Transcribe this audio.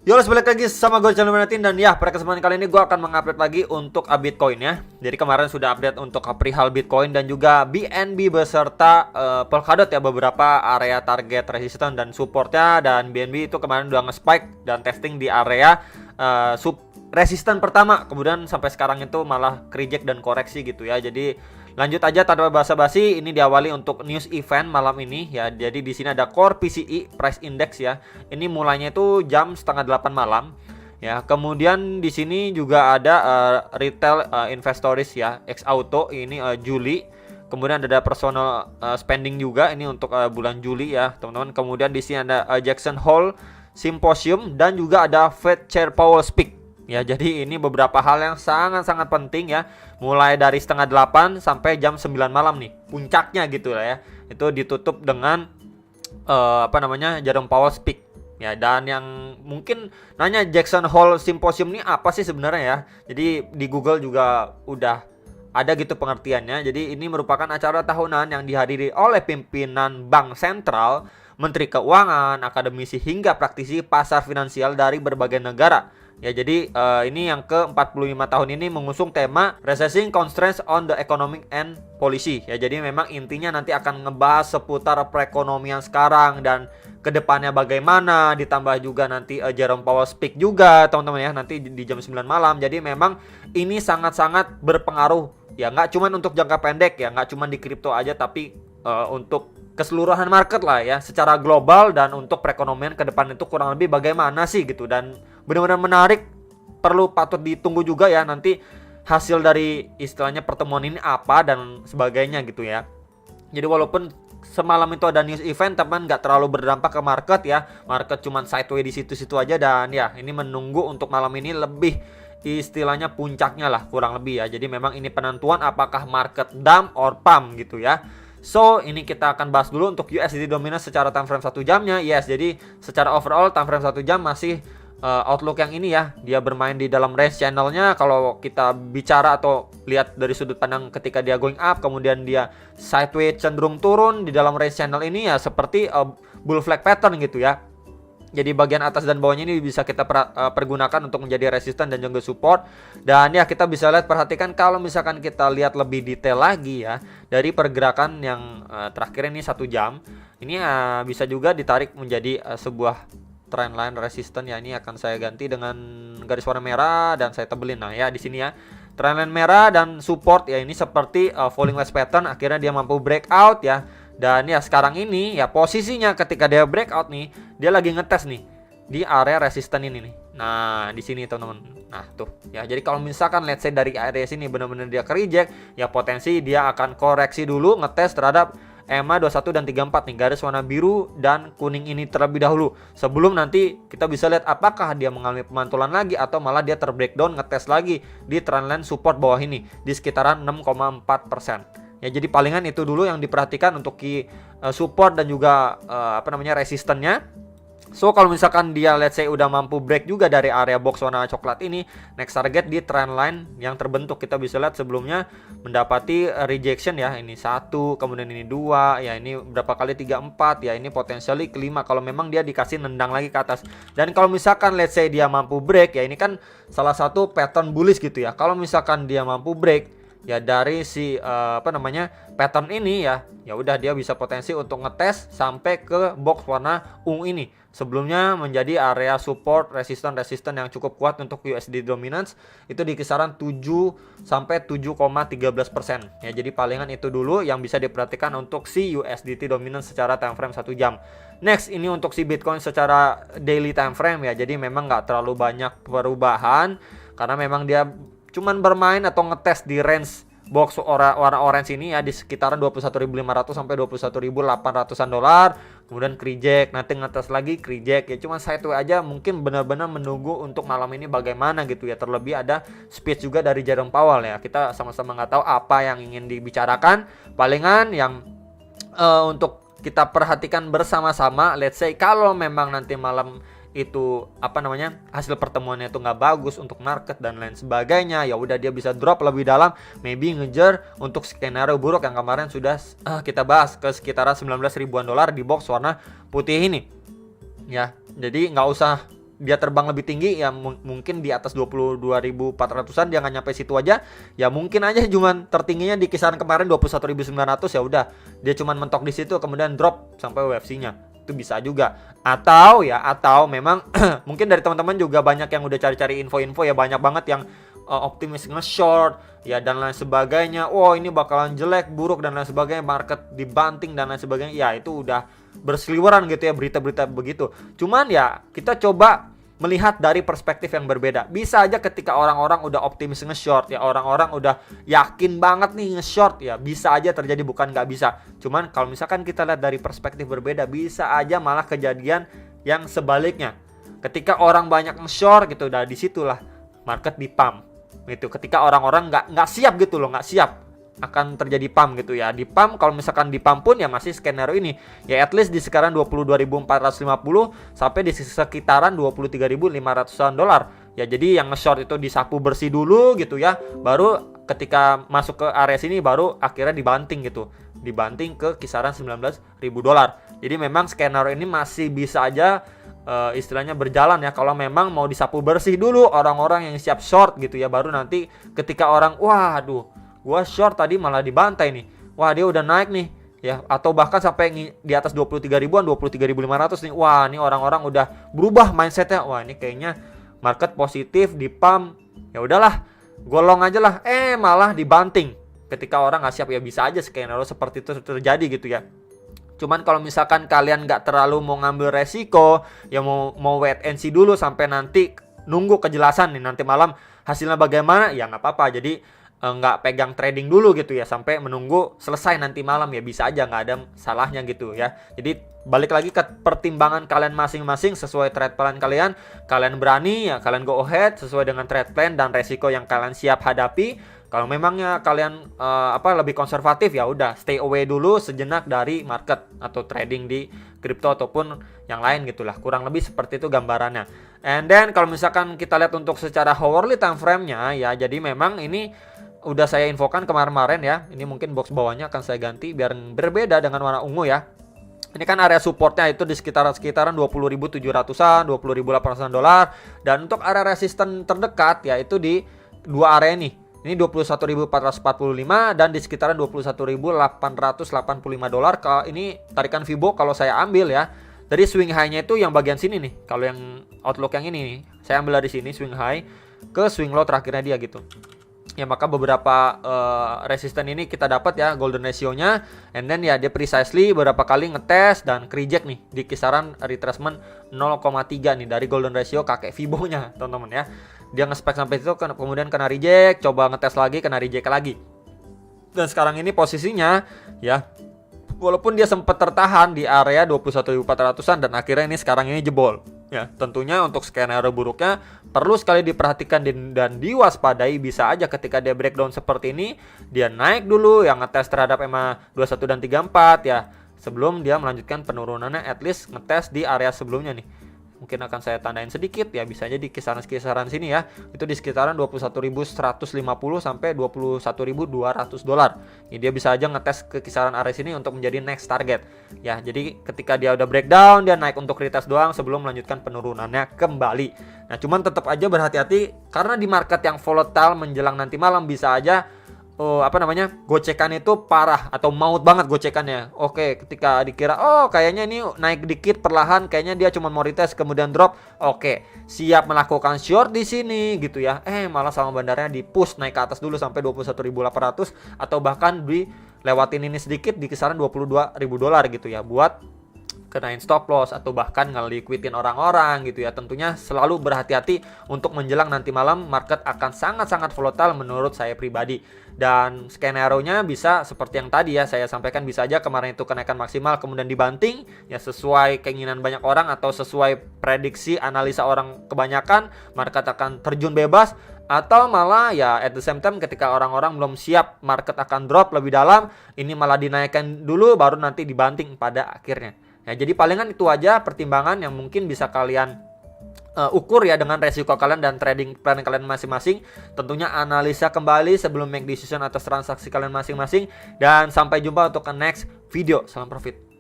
Yo, balik lagi sama gue Channel Menatin. Dan ya, pada kesempatan kali ini gue akan mengupdate lagi untuk Bitcoin ya. Jadi kemarin sudah update untuk perihal Bitcoin dan juga BNB beserta Polkadot ya, beberapa area target resistance dan supportnya. Dan BNB itu kemarin udah nge-spike dan testing di area resistance pertama. Kemudian sampai sekarang itu malah reject dan koreksi gitu ya. Jadi lanjut aja tanpa basa-basi, ini diawali untuk news event malam ini ya. Jadi di sini ada Core PCE Price Index ya. Ini mulainya itu jam setengah 8 malam ya. Kemudian di sini juga ada retail investors ya, X Auto ini Juli. Kemudian ada personal spending juga ini untuk bulan Juli ya, teman-teman. Kemudian di sini ada Jackson Hole Symposium dan juga ada Fed Chair Powell Speak. Ya, jadi ini beberapa hal yang sangat-sangat penting ya. Mulai dari setengah 8 sampai jam 9 malam nih. Puncaknya gitu lah ya. Itu ditutup dengan Jerome Powell Speak. Ya, dan yang mungkin nanya Jackson Hole Symposium ini apa sih sebenarnya ya. Jadi di Google juga udah ada gitu pengertiannya. Jadi ini merupakan acara tahunan yang dihadiri oleh pimpinan bank sentral, menteri keuangan, akademisi hingga praktisi pasar finansial dari berbagai negara. Ya, jadi ini yang ke-45 tahun ini mengusung tema Recessing Constraints on the Economic and Policy. Ya, jadi memang intinya nanti akan ngebahas seputar perekonomian sekarang dan kedepannya bagaimana, ditambah juga nanti Jerome Powell Speak juga teman-teman ya, nanti di jam 9 malam. Jadi memang ini sangat-sangat berpengaruh ya, nggak cuma untuk jangka pendek ya, nggak cuma di kripto aja, tapi untuk keseluruhan market lah ya, secara global. Dan untuk perekonomian ke depan itu kurang lebih bagaimana sih gitu. Dan benar-benar menarik, patut ditunggu juga ya nanti hasil dari istilahnya pertemuan ini apa dan sebagainya gitu ya. Jadi walaupun semalam itu ada news event, teman, nggak terlalu berdampak ke market ya. Market cuman sideways di situ-situ aja. Dan ya, ini menunggu untuk malam ini lebih istilahnya puncaknya lah kurang lebih ya. Jadi memang ini penentuan apakah market dump or pump gitu ya. So, ini kita akan bahas dulu untuk USDT dominance secara time frame 1 jamnya. Yes, jadi secara overall time frame 1 jam masih outlook yang ini ya. Dia bermain di dalam range channelnya. Kalau kita bicara atau lihat dari sudut pandang ketika dia going up, kemudian dia sideways cenderung turun di dalam range channel ini ya, seperti bull flag pattern gitu ya. Jadi bagian atas dan bawahnya ini bisa kita pergunakan untuk menjadi resisten dan juga support. Dan ya, kita bisa lihat, perhatikan kalau misalkan kita lihat lebih detail lagi ya, dari pergerakan yang terakhir ini 1 jam. Ini bisa juga ditarik menjadi sebuah trendline resisten ya. Ini akan saya ganti dengan garis warna merah dan saya tebelin. Nah ya, di sini ya, trendline merah dan support ya, ini seperti falling wedge pattern. Akhirnya dia mampu breakout ya. Dan ya, sekarang ini ya posisinya ketika dia breakout nih, dia lagi ngetes nih di area resisten ini nih. Nah, di sini teman-teman. Nah, tuh. Ya, jadi kalau misalkan let's say dari area sini benar-benar dia ke reject, ya potensi dia akan koreksi dulu, ngetes terhadap EMA 21 dan 34 nih, garis warna biru dan kuning ini terlebih dahulu. Sebelum nanti kita bisa lihat apakah dia mengalami pemantulan lagi atau malah dia terbreakdown, ngetes lagi di trendline support bawah ini di sekitaran 6,4%. Ya, jadi palingan itu dulu yang diperhatikan untuk support dan juga resistennya. So, kalau misalkan dia let's say udah mampu break juga dari area box warna coklat ini, next target di trendline yang terbentuk. Kita bisa lihat sebelumnya mendapati rejection ya. Ini 1, kemudian ini 2, ya ini berapa kali 3, 4, ya ini potensially kelima kalau memang dia dikasih nendang lagi ke atas. Dan kalau misalkan let's say dia mampu break ya, ini kan salah satu pattern bullish gitu ya. Kalau misalkan dia mampu break ya dari si pattern ini ya, ya udah dia bisa potensi untuk ngetes sampai ke box warna ungu ini. Sebelumnya menjadi area support resisten yang cukup kuat untuk USD dominance itu di kisaran 7 sampai 7,13%. Ya, jadi palingan itu dulu yang bisa diperhatikan untuk si USDT dominance secara time frame 1 jam. Next, ini untuk si Bitcoin secara daily time frame ya. Jadi memang nggak terlalu banyak perubahan karena memang dia cuman bermain atau ngetes di range box warna orange ini ya, di sekitaran 21.500 sampai 21.800-an dolar. Kemudian reject, nanti ngetes lagi reject ya, cuma sideways aja. Mungkin benar-benar menunggu untuk malam ini bagaimana gitu ya. Terlebih ada speech juga dari Jerome Powell ya. Kita sama-sama nggak tahu apa yang ingin dibicarakan. Palingan yang untuk kita perhatikan bersama-sama, let's say kalau memang nanti malam itu hasil pertemuannya itu nggak bagus untuk market dan lain sebagainya, ya udah dia bisa drop lebih dalam, maybe ngejar untuk skenario buruk yang kemarin sudah kita bahas ke sekitaran 19 ribuan dolar di box warna putih ini ya. Jadi nggak usah dia terbang lebih tinggi ya mungkin di atas 22.400-an, dia nggak nyampe situ aja ya, mungkin aja cuman tertingginya di kisaran kemarin 21.900, ya udah dia cuman mentok di situ kemudian drop sampai UFC-nya. Itu bisa juga. Atau memang mungkin dari teman-teman juga banyak yang udah cari-cari info-info ya, banyak banget yang optimis nge-short ya dan lain sebagainya. Oh, ini bakalan jelek, buruk dan lain sebagainya, market dibanting dan lain sebagainya. Ya itu udah berseliweran gitu ya berita-berita begitu. Cuman ya kita coba melihat dari perspektif yang berbeda. Bisa aja ketika orang-orang udah optimis nge-short ya, orang-orang udah yakin banget nih nge-short ya, bisa aja terjadi, bukan nggak bisa. Cuman kalau misalkan kita lihat dari perspektif berbeda, bisa aja malah kejadian yang sebaliknya. Ketika orang banyak nge-short gitu, udah disitulah market di-pump gitu. Ketika orang-orang nggak siap gitu loh, nggak siap akan terjadi pump gitu ya. Di pump, kalau misalkan di pump pun ya masih skenario ini ya, at least di sekarang 22.450 sampai di sekitaran 23.500-an dolar ya. Jadi yang nge-short itu disapu bersih dulu gitu ya, baru ketika masuk ke area sini baru akhirnya dibanting gitu, dibanting ke kisaran 19.000 dolar. Jadi memang skenario ini masih bisa aja istilahnya berjalan ya, kalau memang mau disapu bersih dulu orang-orang yang siap short gitu ya, baru nanti ketika orang waduh gua short tadi malah dibantai nih, wah dia udah naik nih ya, atau bahkan sampai di atas 23.000-an, 23.500 nih, wah ini orang-orang udah berubah mindsetnya, wah ini kayaknya market positif di pump, ya udahlah golong aja lah, malah dibanting ketika orang nggak siap. Ya bisa aja skenario seperti itu terjadi gitu ya. Cuman kalau misalkan kalian nggak terlalu mau ngambil resiko ya, mau wait and see dulu sampai nanti nunggu kejelasan nih nanti malam hasilnya bagaimana, ya nggak apa-apa. Jadi nggak pegang trading dulu gitu ya sampai menunggu selesai nanti malam, ya bisa aja, nggak ada salahnya gitu ya. Jadi balik lagi ke pertimbangan kalian masing-masing sesuai trade plan kalian. Kalian berani ya kalian go ahead sesuai dengan trade plan dan resiko yang kalian siap hadapi. Kalau memangnya kalian lebih konservatif, ya udah stay away dulu sejenak dari market atau trading di kripto ataupun yang lain gitulah. Kurang lebih seperti itu gambarannya. And then kalau misalkan kita lihat untuk secara hourly time frame-nya ya, jadi memang ini udah saya infokan kemarin-kemarin ya. Ini mungkin box bawahnya akan saya ganti biar berbeda dengan warna ungu ya. Ini kan area supportnya itu di sekitaran 20.700-an, 20.800-an dolar. Dan untuk area resisten terdekat ya itu di dua area nih. Ini 21.445 dan di sekitaran 21.885 dolar. Ini tarikan Fibo kalau saya ambil ya, dari swing high-nya itu yang bagian sini nih. Kalau yang outlook yang ini nih, saya ambil dari sini swing high ke swing low terakhirnya dia gitu. Ya maka beberapa resisten ini kita dapat ya golden ratio-nya, and then ya dia precisely beberapa kali ngetes dan reject nih di kisaran retracement 0,3 nih dari golden ratio kakek Fibo-nya teman-teman ya. Dia nge-spek sampai itu kemudian kena reject, coba ngetes lagi, kena reject lagi. Dan sekarang ini posisinya ya walaupun dia sempat tertahan di area 21.400-an dan akhirnya ini sekarang ini jebol. Ya, tentunya untuk skenario buruknya perlu sekali diperhatikan dan diwaspadai. Bisa aja ketika dia breakdown seperti ini, dia naik dulu yang ngetes terhadap EMA 21 dan 34 ya, sebelum dia melanjutkan penurunannya, at least ngetes di area sebelumnya nih. Mungkin akan saya tandain sedikit ya, bisa aja di kisaran sini ya. Itu di sekitaran 21.150 sampai 21.200 dolar. Ini dia bisa aja ngetes ke kisaran area sini untuk menjadi next target. Ya, jadi ketika dia udah breakdown, dia naik untuk retest doang sebelum melanjutkan penurunannya kembali. Nah, cuman tetap aja berhati-hati karena di market yang volatile menjelang nanti malam bisa aja gocekan itu parah atau maut banget gocekannya. Oke, ketika dikira kayaknya ini naik dikit perlahan, kayaknya dia cuma mau retest kemudian drop. Oke, siap melakukan short di sini gitu ya. Malah sama bandarnya di push naik ke atas dulu sampai 21.800 atau bahkan dilewatin ini sedikit di kisaran 22.000 dolar gitu ya, buat kenain stop loss atau bahkan nge-liquidin orang-orang gitu ya. Tentunya selalu berhati-hati untuk menjelang nanti malam, market akan sangat-sangat volatile menurut saya pribadi. Dan skenario-nya bisa seperti yang tadi ya saya sampaikan, bisa aja kemarin itu kenaikan maksimal kemudian dibanting ya sesuai keinginan banyak orang atau sesuai prediksi analisa orang kebanyakan, market akan terjun bebas. Atau malah ya at the same time ketika orang-orang belum siap, market akan drop lebih dalam, ini malah dinaikkan dulu baru nanti dibanting pada akhirnya. Ya, jadi palingan itu aja pertimbangan yang mungkin bisa kalian ukur ya dengan resiko kalian dan trading plan kalian masing-masing. Tentunya analisa kembali sebelum make decision atas transaksi kalian masing-masing. Dan sampai jumpa untuk ke next video. Salam profit.